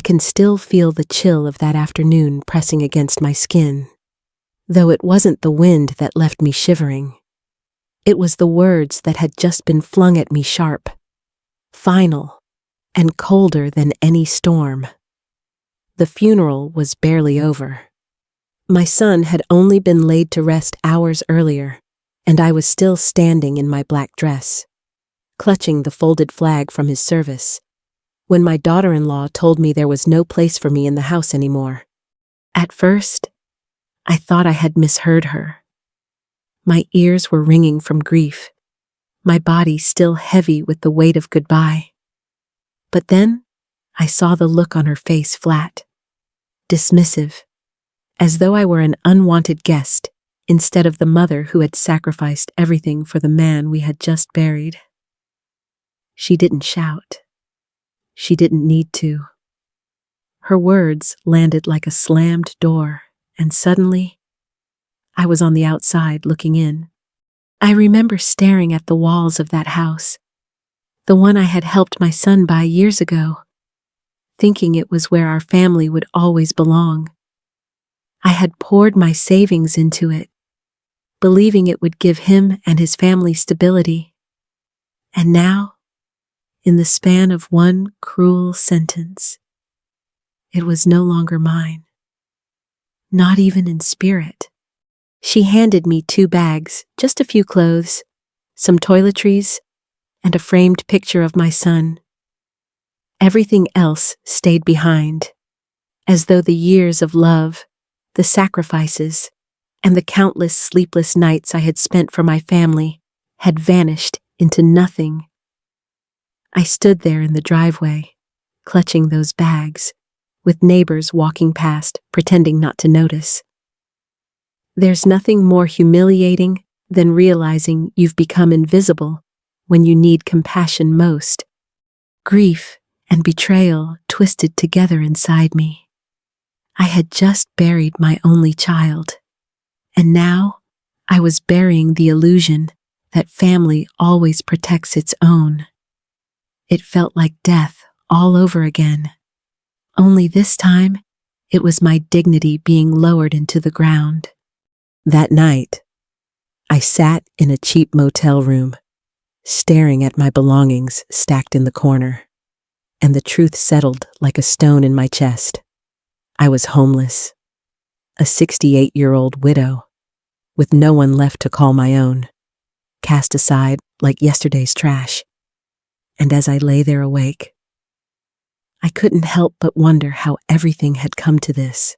can still feel the chill of that afternoon pressing against my skin, though it wasn't the wind that left me shivering. It was the words that had just been flung at me sharp, final, and colder than any storm. The funeral was barely over. My son had only been laid to rest hours earlier, and I was still standing in my black dress, clutching the folded flag from his service, when my daughter-in-law told me there was no place for me in the house anymore. At first, I thought I had misheard her. My ears were ringing from grief, my body still heavy with the weight of goodbye. But then, I saw the look on her face flat, dismissive, as though I were an unwanted guest instead of the mother who had sacrificed everything for the man we had just buried. She didn't shout. She didn't need to. Her words landed like a slammed door, and suddenly, I was on the outside looking in. I remember staring at the walls of that house, the one I had helped my son buy years ago, thinking it was where our family would always belong. I had poured my savings into it, believing it would give him and his family stability. And now, in the span of one cruel sentence, it was no longer mine. Not even in spirit. She handed me 2 bags, just a few clothes, some toiletries, and a framed picture of my son. Everything else stayed behind, as though the years of love, the sacrifices, and the countless sleepless nights I had spent for my family had vanished into nothing. I stood there in the driveway, clutching those bags, with neighbors walking past, pretending not to notice. There's nothing more humiliating than realizing you've become invisible when you need compassion most. Grief and betrayal twisted together inside me. I had just buried my only child, and now I was burying the illusion that family always protects its own. It felt like death all over again. Only this time, it was my dignity being lowered into the ground. That night, I sat in a cheap motel room, staring at my belongings stacked in the corner, and the truth settled like a stone in my chest. I was homeless, a 68-year-old widow, with no one left to call my own, cast aside like yesterday's trash. And as I lay there awake, I couldn't help but wonder how everything had come to this,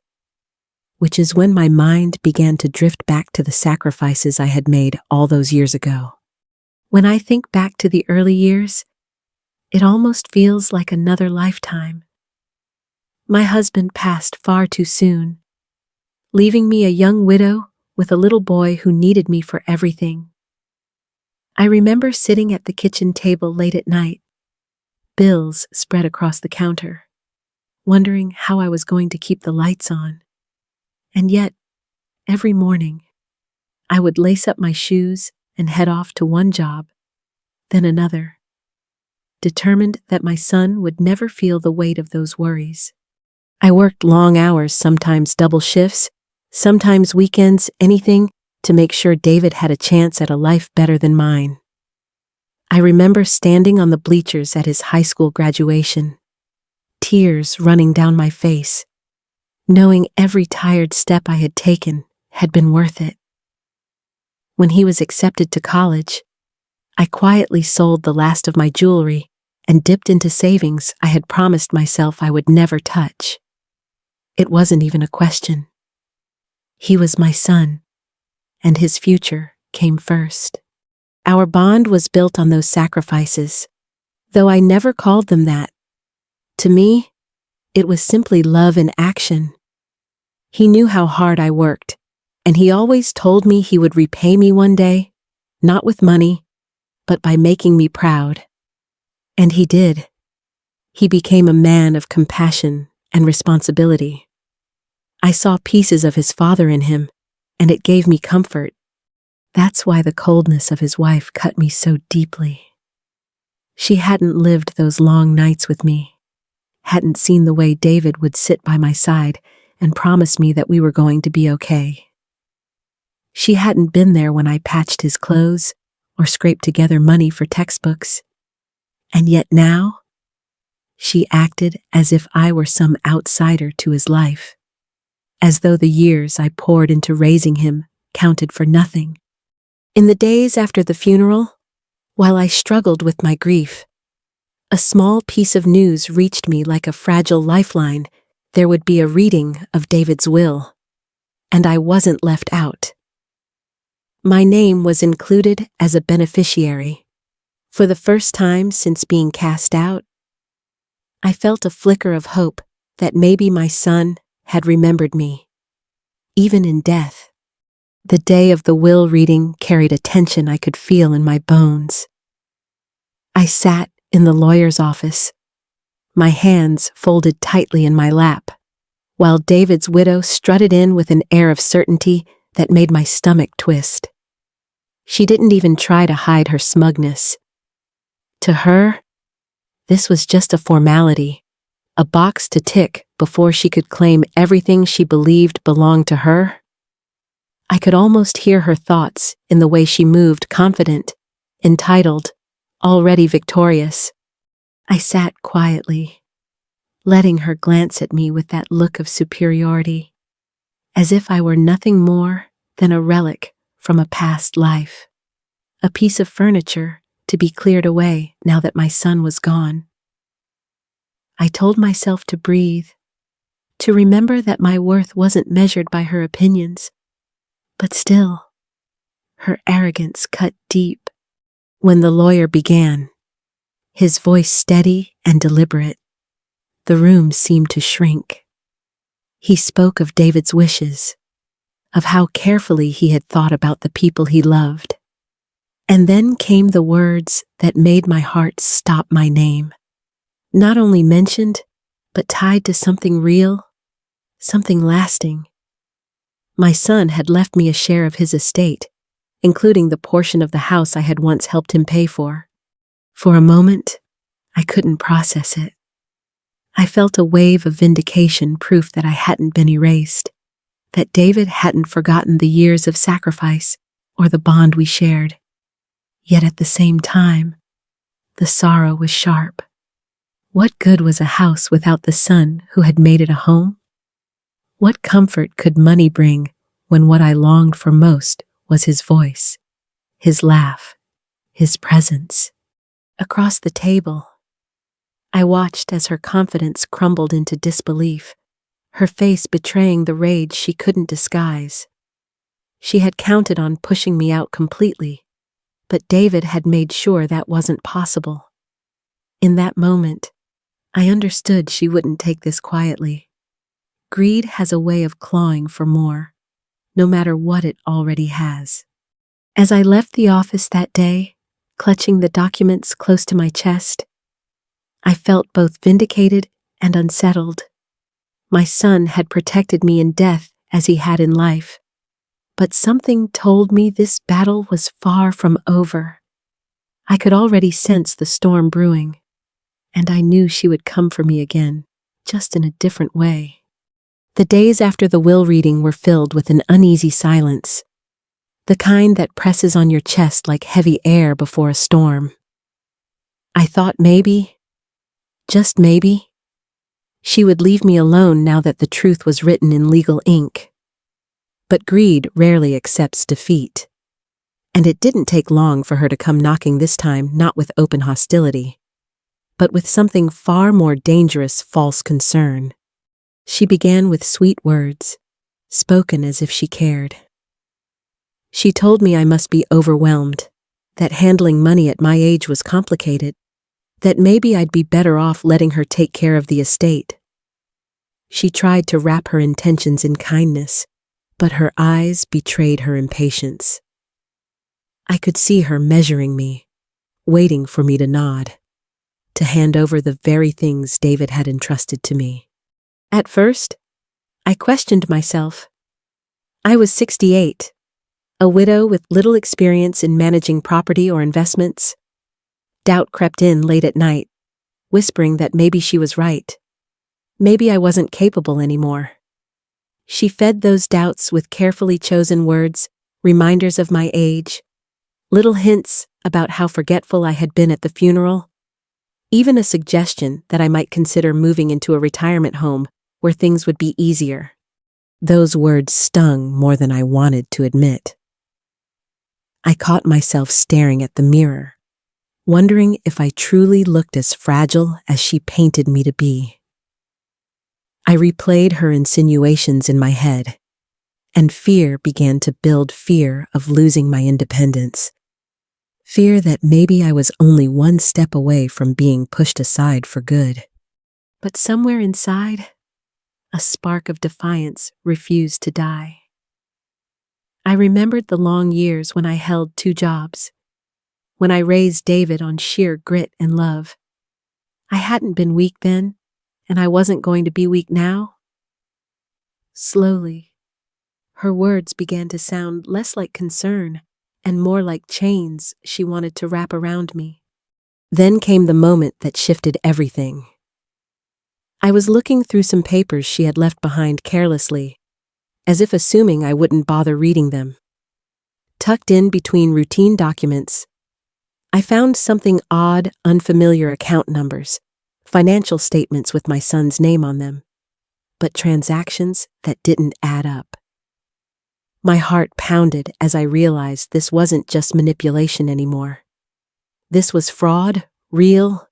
which is when my mind began to drift back to the sacrifices I had made all those years ago. When I think back to the early years, it almost feels like another lifetime. My husband passed far too soon, leaving me a young widow with a little boy who needed me for everything. I remember sitting at the kitchen table late at night, bills spread across the counter, wondering how I was going to keep the lights on. And yet, every morning, I would lace up my shoes and head off to one job, then another, determined that my son would never feel the weight of those worries. I worked long hours, sometimes double shifts, sometimes weekends, anything to make sure David had a chance at a life better than mine. I remember standing on the bleachers at his high school graduation, tears running down my face, knowing every tired step I had taken had been worth it. When he was accepted to college, I quietly sold the last of my jewelry and dipped into savings I had promised myself I would never touch. It wasn't even a question. He was my son, and his future came first. Our bond was built on those sacrifices, though I never called them that. To me, it was simply love in action. He knew how hard I worked, and he always told me he would repay me one day, not with money, but by making me proud. And he did. He became a man of compassion and responsibility. I saw pieces of his father in him, and it gave me comfort. That's why the coldness of his wife cut me so deeply. She hadn't lived those long nights with me, hadn't seen the way David would sit by my side and promise me that we were going to be okay. She hadn't been there when I patched his clothes or scraped together money for textbooks. And yet now, she acted as if I were some outsider to his life, as though the years I poured into raising him counted for nothing. In the days after the funeral, while I struggled with my grief, a small piece of news reached me like a fragile lifeline. There would be a reading of David's will, and I wasn't left out. My name was included as a beneficiary. For the first time since being cast out, I felt a flicker of hope that maybe my son had remembered me, even in death. The day of the will reading carried a tension I could feel in my bones. I sat in the lawyer's office, my hands folded tightly in my lap, while David's widow strutted in with an air of certainty that made my stomach twist. She didn't even try to hide her smugness. To her, this was just a formality, a box to tick before she could claim everything she believed belonged to her. I could almost hear her thoughts in the way she moved, confident, entitled, already victorious. I sat quietly, letting her glance at me with that look of superiority, as if I were nothing more than a relic from a past life, a piece of furniture to be cleared away now that my son was gone. I told myself to breathe, to remember that my worth wasn't measured by her opinions, but still, her arrogance cut deep. When the lawyer began, his voice steady and deliberate, the room seemed to shrink. He spoke of David's wishes, of how carefully he had thought about the people he loved. And then came the words that made my heart stop. My name, not only mentioned, but tied to something real, something lasting. My son had left me a share of his estate, including the portion of the house I had once helped him pay for. For a moment, I couldn't process it. I felt a wave of vindication, proof that I hadn't been erased, that David hadn't forgotten the years of sacrifice or the bond we shared. Yet at the same time, the sorrow was sharp. What good was a house without the son who had made it a home? What comfort could money bring when what I longed for most was his voice, his laugh, his presence? Across the table, I watched as her confidence crumbled into disbelief, her face betraying the rage she couldn't disguise. She had counted on pushing me out completely, but David had made sure that wasn't possible. In that moment, I understood she wouldn't take this quietly. Greed has a way of clawing for more, no matter what it already has. As I left the office that day, clutching the documents close to my chest, I felt both vindicated and unsettled. My son had protected me in death as he had in life, but something told me this battle was far from over. I could already sense the storm brewing, and I knew she would come for me again, just in a different way. The days after the will reading were filled with an uneasy silence, the kind that presses on your chest like heavy air before a storm. I thought maybe, just maybe, she would leave me alone now that the truth was written in legal ink. But greed rarely accepts defeat. And it didn't take long for her to come knocking, this time not with open hostility, but with something far more dangerous: false concern. She began with sweet words, spoken as if she cared. She told me I must be overwhelmed, that handling money at my age was complicated, that maybe I'd be better off letting her take care of the estate. She tried to wrap her intentions in kindness, but her eyes betrayed her impatience. I could see her measuring me, waiting for me to nod, to hand over the very things David had entrusted to me. At first, I questioned myself. I was 68, a widow with little experience in managing property or investments. Doubt crept in late at night, whispering that maybe she was right, Maybe I wasn't capable anymore. She fed those doubts with carefully chosen words, reminders of my age, little hints about how forgetful I had been at the funeral, even a suggestion that I might consider moving into a retirement home where things would be easier. Those words stung more than I wanted to admit. I caught myself staring at the mirror, wondering if I truly looked as fragile as she painted me to be. I replayed her insinuations in my head, and fear began to build, fear of losing my independence. Fear that maybe I was only one step away from being pushed aside for good. But somewhere inside, a spark of defiance refused to die. I remembered the long years when I held 2 jobs, when I raised David on sheer grit and love. I hadn't been weak then, and I wasn't going to be weak now. Slowly, her words began to sound less like concern and more like chains she wanted to wrap around me. Then came the moment that shifted everything. I was looking through some papers she had left behind carelessly, as if assuming I wouldn't bother reading them. Tucked in between routine documents, I found something odd, unfamiliar account numbers, financial statements with my son's name on them, but transactions that didn't add up. My heart pounded as I realized this wasn't just manipulation anymore. This was fraud, real,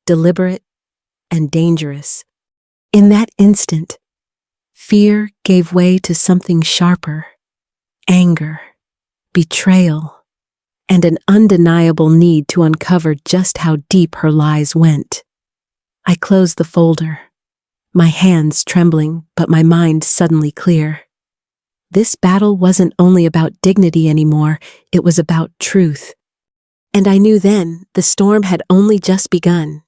deliberate, and dangerous. In that instant, fear gave way to something sharper: anger, betrayal, and an undeniable need to uncover just how deep her lies went. I closed the folder, my hands trembling but my mind suddenly clear. This battle wasn't only about dignity anymore, it was about truth. And I knew then the storm had only just begun.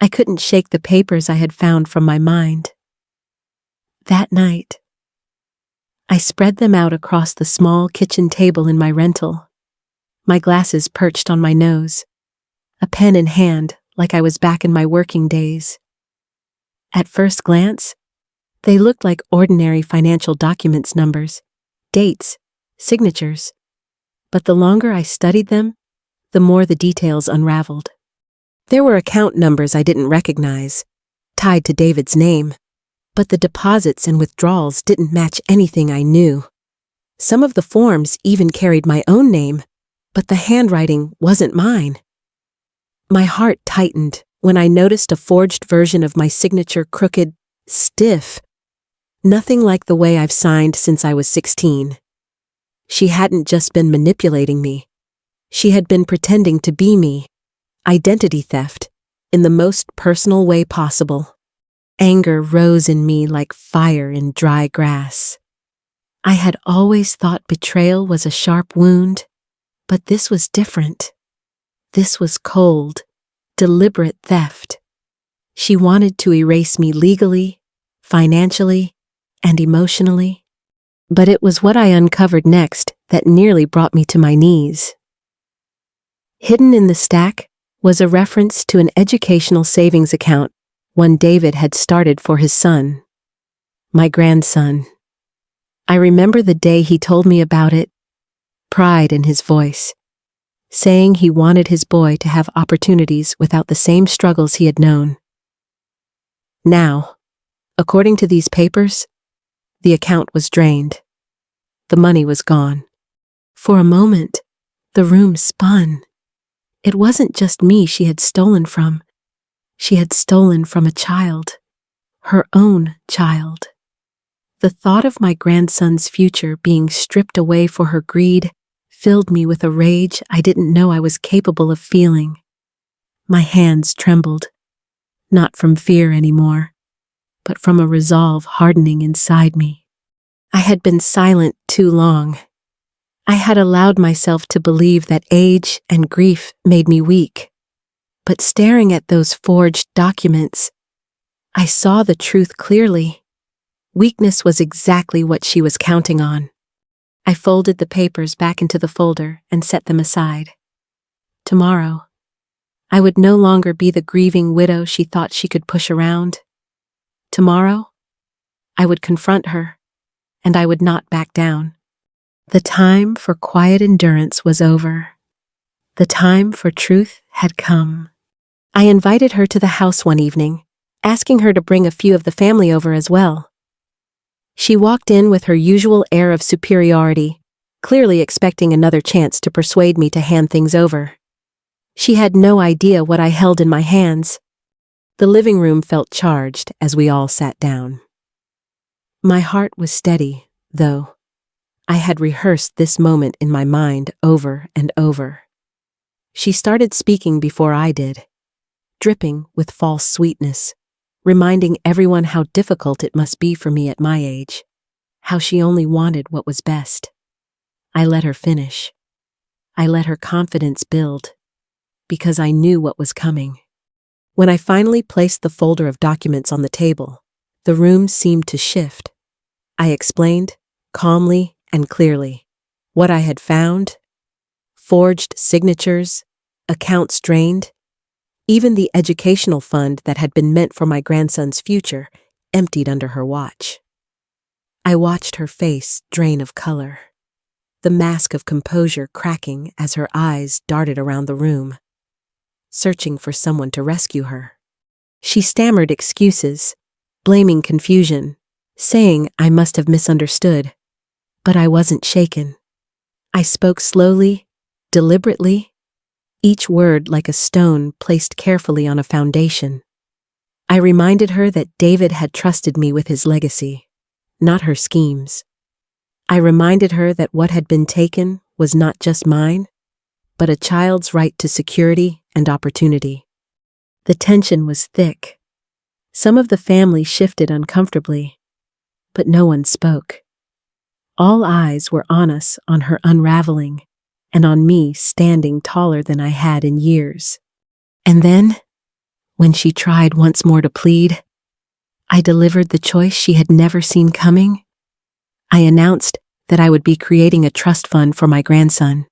I couldn't shake the papers I had found from my mind. That night, I spread them out across the small kitchen table in my rental, my glasses perched on my nose, a pen in hand like I was back in my working days. At first glance, they looked like ordinary financial documents, numbers, dates, signatures. But the longer I studied them, the more the details unraveled. There were account numbers I didn't recognize, tied to David's name, but the deposits and withdrawals didn't match anything I knew. Some of the forms even carried my own name, but the handwriting wasn't mine. My heart tightened when I noticed a forged version of my signature, crooked, stiff. Nothing like the way I've signed since I was 16. She hadn't just been manipulating me. She had been pretending to be me. Identity theft, in the most personal way possible. Anger rose in me like fire in dry grass. I had always thought betrayal was a sharp wound, but this was different. This was cold, deliberate theft. She wanted to erase me legally, financially, and emotionally. But it was what I uncovered next that nearly brought me to my knees. Hidden in the stack was a reference to an educational savings account, one David had started for his son, my grandson. I remember the day he told me about it, pride in his voice, saying he wanted his boy to have opportunities without the same struggles he had known. Now, according to these papers, the account was drained. The money was gone. For a moment, the room spun. It wasn't just me she had stolen from. She had stolen from a child, her own child. The thought of my grandson's future being stripped away for her greed filled me with a rage I didn't know I was capable of feeling. My hands trembled, not from fear anymore, but from a resolve hardening inside me. I had been silent too long. I had allowed myself to believe that age and grief made me weak. But staring at those forged documents, I saw the truth clearly. Weakness was exactly what she was counting on. I folded the papers back into the folder and set them aside. Tomorrow, I would no longer be the grieving widow she thought she could push around. Tomorrow, I would confront her, and I would not back down. The time for quiet endurance was over. The time for truth had come. I invited her to the house one evening, asking her to bring a few of the family over as well. She walked in with her usual air of superiority, clearly expecting another chance to persuade me to hand things over. She had no idea what I held in my hands. The living room felt charged as we all sat down. My heart was steady, though. I had rehearsed this moment in my mind over and over. She started speaking before I did, dripping with false sweetness, reminding everyone how difficult it must be for me at my age, how she only wanted what was best. I let her finish. I let her confidence build, because I knew what was coming. When I finally placed the folder of documents on the table, the room seemed to shift. I explained, calmly and clearly, what I had found: forged signatures, accounts drained, even the educational fund that had been meant for my grandson's future emptied under her watch. I watched her face drain of color, the mask of composure cracking as her eyes darted around the room, searching for someone to rescue her. She stammered excuses, blaming confusion, saying I must have misunderstood. But I wasn't shaken. I spoke slowly, deliberately, each word like a stone placed carefully on a foundation. I reminded her that David had trusted me with his legacy, not her schemes. I reminded her that what had been taken was not just mine, but a child's right to security and opportunity. The tension was thick. Some of the family shifted uncomfortably, but no one spoke. All eyes were on us, on her unraveling, and on me standing taller than I had in years. And then, when she tried once more to plead, I delivered the choice she had never seen coming. I announced that I would be creating a trust fund for my grandson,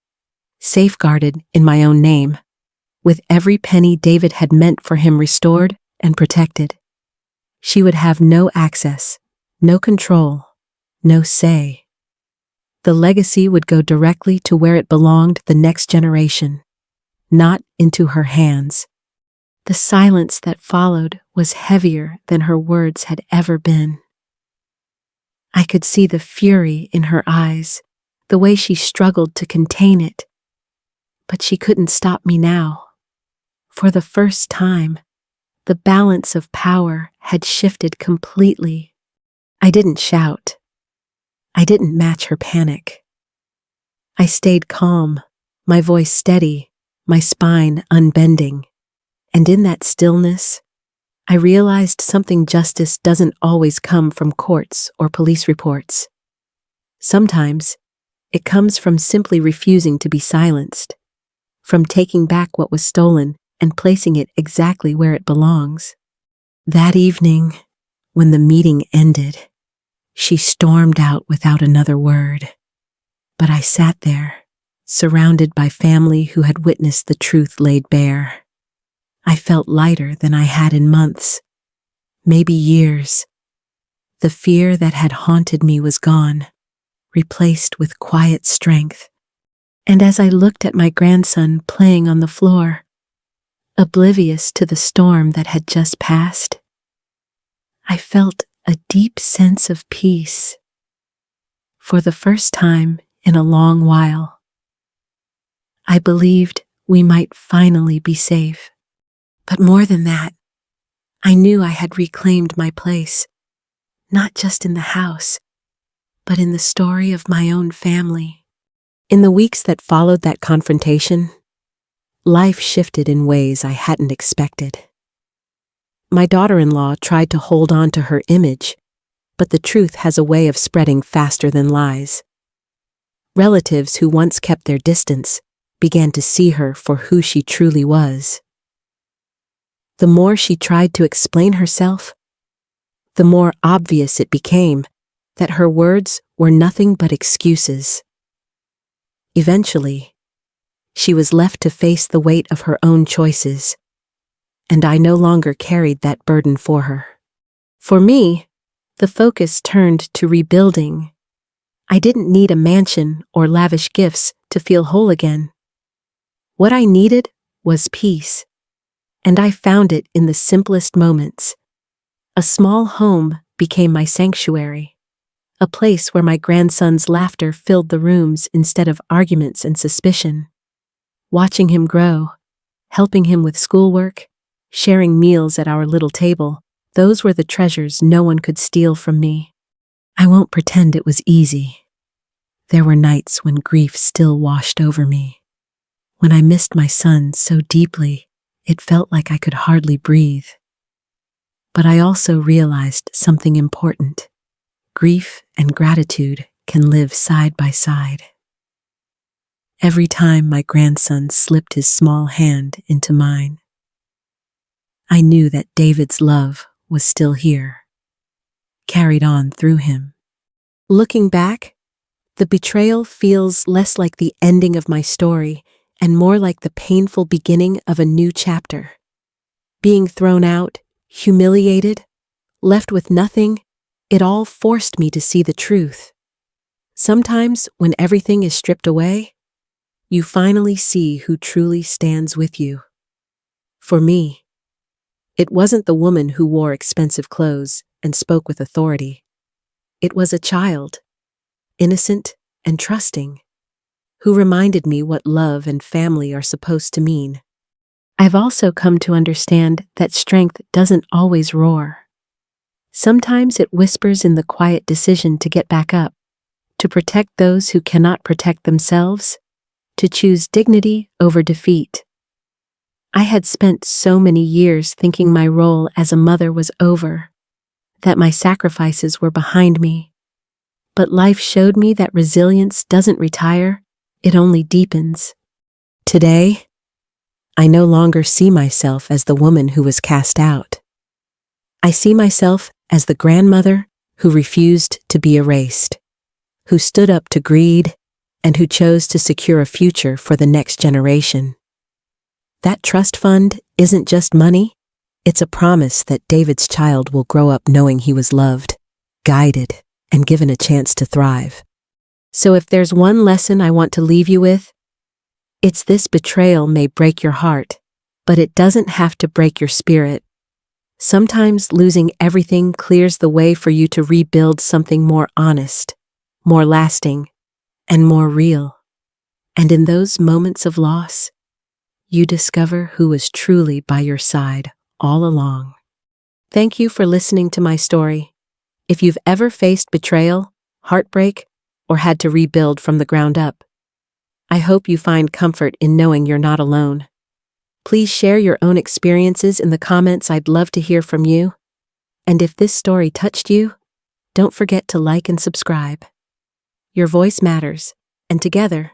safeguarded in my own name, with every penny David had meant for him restored and protected. She would have no access, no control, no say. The legacy would go directly to where it belonged, the next generation, not into her hands. The silence that followed was heavier than her words had ever been. I could see the fury in her eyes, the way she struggled to contain it. But she couldn't stop me now. For the first time, the balance of power had shifted completely. I didn't shout. I didn't match her panic. I stayed calm, my voice steady, my spine unbending. And in that stillness, I realized something: justice doesn't always come from courts or police reports. Sometimes, it comes from simply refusing to be silenced, from taking back what was stolen and placing it exactly where it belongs. That evening, when the meeting ended, she stormed out without another word. But I sat there, surrounded by family who had witnessed the truth laid bare. I felt lighter than I had in months, maybe years. The fear that had haunted me was gone, replaced with quiet strength. And as I looked at my grandson playing on the floor, oblivious to the storm that had just passed, I felt a deep sense of peace. For the first time in a long while, I believed we might finally be safe. But more than that, I knew I had reclaimed my place, not just in the house, but in the story of my own family. In the weeks that followed that confrontation, life shifted in ways I hadn't expected. My daughter-in-law tried to hold on to her image, but the truth has a way of spreading faster than lies. Relatives who once kept their distance began to see her for who she truly was. The more she tried to explain herself, the more obvious it became that her words were nothing but excuses. Eventually, she was left to face the weight of her own choices, and I no longer carried that burden for her. For me, the focus turned to rebuilding. I didn't need a mansion or lavish gifts to feel whole again. What I needed was peace, and I found it in the simplest moments. A small home became my sanctuary, a place where my grandson's laughter filled the rooms instead of arguments and suspicion. Watching him grow, helping him with schoolwork, sharing meals at our little table, those were the treasures no one could steal from me. I won't pretend it was easy. There were nights when grief still washed over me. When I missed my son so deeply, it felt like I could hardly breathe. But I also realized something important. Grief and gratitude can live side by side. Every time my grandson slipped his small hand into mine, I knew that David's love was still here, carried on through him. Looking back, the betrayal feels less like the ending of my story and more like the painful beginning of a new chapter. Being thrown out, humiliated, left with nothing, it all forced me to see the truth. Sometimes, when everything is stripped away, you finally see who truly stands with you. For me, it wasn't the woman who wore expensive clothes and spoke with authority. It was a child, innocent and trusting, who reminded me what love and family are supposed to mean. I've also come to understand that strength doesn't always roar. Sometimes it whispers in the quiet decision to get back up, to protect those who cannot protect themselves, to choose dignity over defeat. I had spent so many years thinking my role as a mother was over, that my sacrifices were behind me. But life showed me that resilience doesn't retire, it only deepens. Today, I no longer see myself as the woman who was cast out. I see myself as the grandmother who refused to be erased, who stood up to greed, and who chose to secure a future for the next generation. That trust fund isn't just money, it's a promise that David's child will grow up knowing he was loved, guided, and given a chance to thrive. So if there's one lesson I want to leave you with, it's this: betrayal may break your heart, but it doesn't have to break your spirit. Sometimes losing everything clears the way for you to rebuild something more honest, more lasting, and more real. And in those moments of loss, you discover who was truly by your side all along. Thank you for listening to my story. If you've ever faced betrayal, heartbreak, or had to rebuild from the ground up, I hope you find comfort in knowing you're not alone. Please share your own experiences in the comments. I'd love to hear from you. And if this story touched you, don't forget to like and subscribe. Your voice matters, and together,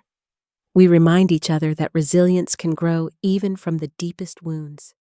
we remind each other that resilience can grow even from the deepest wounds.